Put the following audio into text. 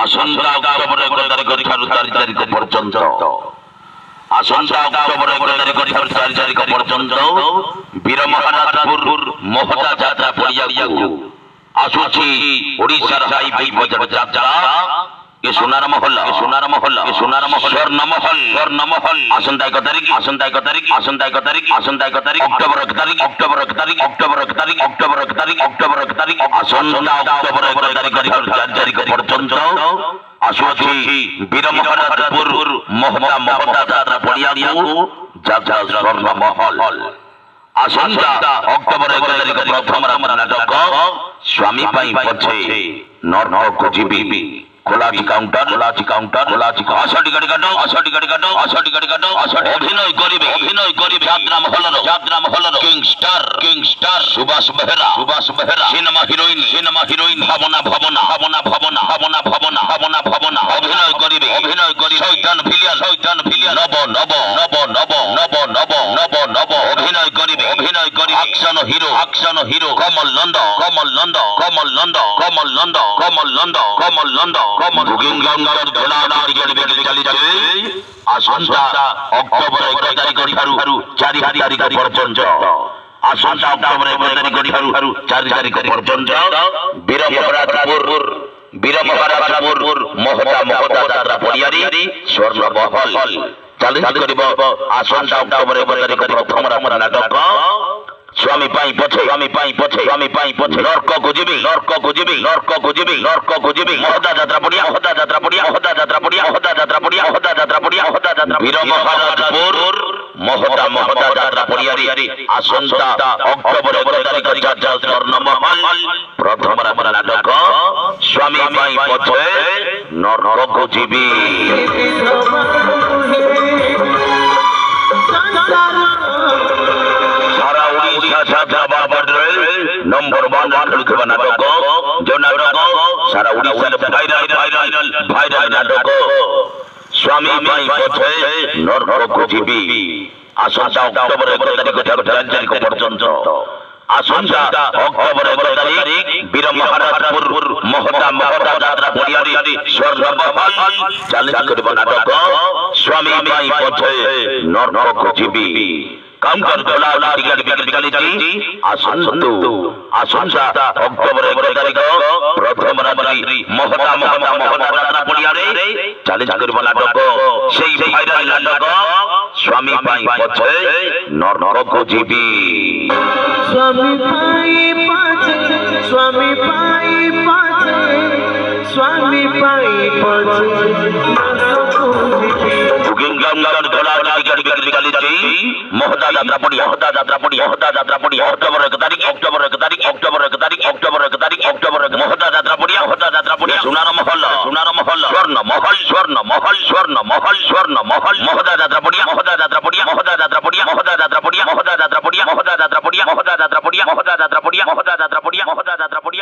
আসন্তা October ১ তারিখ ଠାରୁ ৪ তারিখ পর্যন্ত আসন্তা অক্টোবর ১ তারিখ ଠାରୁ ৪ তারিখ পর্যন্ত বীর মহারাজপুর মহতা যাত্রা পড়িয়াକୁ ଆସୁଛି ଓଡ଼ିଶାର ସାଇ ଭାଇ ବଜାର ଯାତ୍ରା ଏ ସୁନାର ମହଲ ସ୍ୱର୍ଣ୍ଣ ମହଲ ଆସନ୍ତା 1 ତାରିଖ ଅକ୍ଟୋବର 1 ତାରିଖ ଆସନ୍ତା ଅକ୍ଟୋବର 1 ତାରିଖ ଠାରୁ 4 ତାରିଖ ପର୍ଯ୍ୟନ୍ତ ଆସୁଅଛି ବୀର ମହାରାଜପୁର ମହତା ଯାତ୍ରା ପଡ଼ିଆକୁ ଯାତ୍ରା ସ୍ୱର୍ଣ୍ଣ ମହଲ আসন্তা অক্টোবর 1 তারিখ প্রথম নাটক স্বামী পাই পছে নরক জীবী খোলাচি কাউন্টার আসটি গাড়ি কাটো অভিনয় করিবে যাত্রা মহলর king star Subhash Behera cinema heroine Bhabana অভিনয় করিবে শয়তান ভিলিয়ান নব অভিনয় করিবে action hero Kamal Nanda booking counter খোলা চালিছে আসন্তা অক্টোবর 1 তারিখ ଠାରୁ 4 তারিখ পর্যন্ত আসন্তা অক্টোবর 1 তারিখ ଠାରୁ 4 তারিখ পর্যন্ত বীর মহারাজপুর মহতা যাত্রা পড়িয়ারি স্বর্ণ মহল চালিত করিব আসন্তা অক্টোবর 1 তারিখ প্রথম নাটক স্বামী পাই পছে নরকକୁ ଯିବି মহতা যাত্রা পড়িয়া বীর মহারাজপুর মহতা যাত্রা পড়িয়ারি আসন্তা অক্টোবর 1 তারিখ যাত্রা স্বর্ণমহল প্রথম নাটক স্বামী পাই পছে নরকକୁ ଯିବି नंबर 1 खेलुवा नाटक जो नाटक सारा ओडिशा भाइरल नाटक स्वामी पाई पछे नरक जीवी आसंता अक्टोबर 1 तारिख ठाରୁ 4 तारिख पर्यंत आसंता अक्टोबर 1 तारिख बीर महाराजपुर महता यात्रा पड़ियारी स्वर्ण महल चालित करिब नाटक स्वामी पाई पछे नरक जीवी काउंटर खोला टिकट बिक्री चली आसंता अक्टोबर 1 तारिख प्रथम रात्रि महता यात्रा पड़ियारे चालित करिब नाटक सेई भाइरल नाटक स्वामी पाई पछे नरक जीवी स्वामी पाई पछे बुकिंग काउंटर खोला टिकट बिक्री चली महता यात्रा पड़ी अक्टोबर 1 तारिख महता यात्रा पड़ी सुनार महल स्वर्ण महल महता यात्रा पड़ी महता यात्रा पड़ी